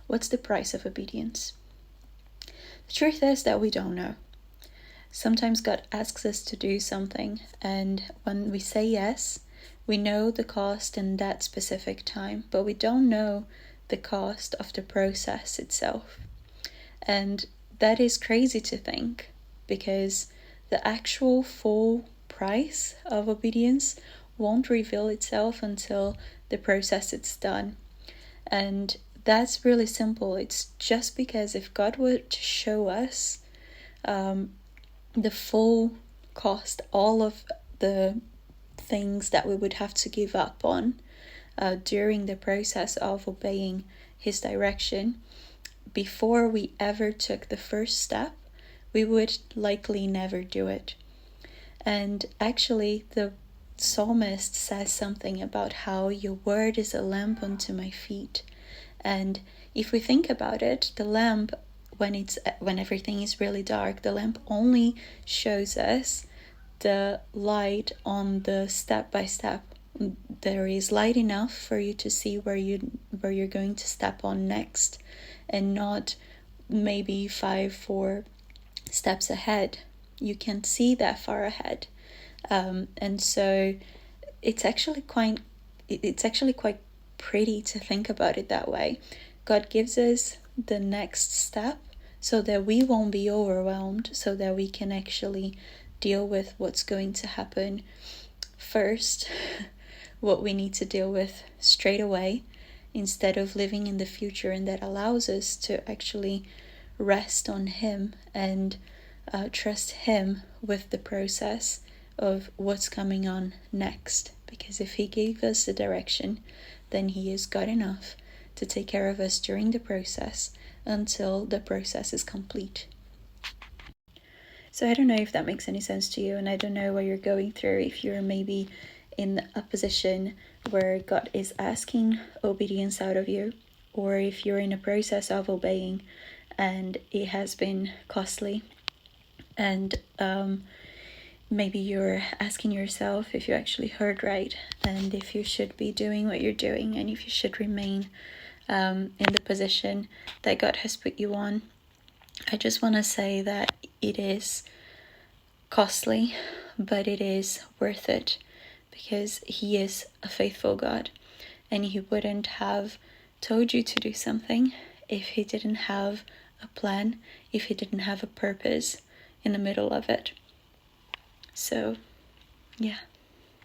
What's the price of obedience? The truth is that we don't know. Sometimes God asks us to do something, and when we say yes, we know the cost in that specific time, but we don't know the cost of the process itself. And that is crazy to think, because the actual full price of obedience won't reveal itself until the process is done. And that's really simple. It's just because if God were to show us the full cost, all of the things that we would have to give up on during the process of obeying His direction, before we ever took the first step, we would likely never do it. And actually, the psalmist says something about how your word is a lamp unto my feet. And if we think about it, the lamp, when everything is really dark, the lamp only shows us the light on the step by step. There is light enough for you to see where you're going to step on next, and not maybe 4 steps ahead. You can't see that far ahead, and so it's actually quite pretty to think about it that way. God gives us the next step so that we won't be overwhelmed, so that we can actually deal with what's going to happen first, what we need to deal with straight away, instead of living in the future. And that allows us to actually rest on Him and trust Him with the process of what's coming on next. Because if He gave us the direction, then He is God enough to take care of us during the process until the process is complete. So I don't know if that makes any sense to you, and I don't know what you're going through, if you're maybe in a position where God is asking obedience out of you, or if you're in a process of obeying and it has been costly, and maybe you're asking yourself if you actually heard right, and if you should be doing what you're doing, and if you should remain in the position that God has put you on. I just want to say that it is costly, but it is worth it, because He is a faithful God, and He wouldn't have told you to do something if He didn't have a plan, if He didn't have a purpose in the middle of it. So, yeah.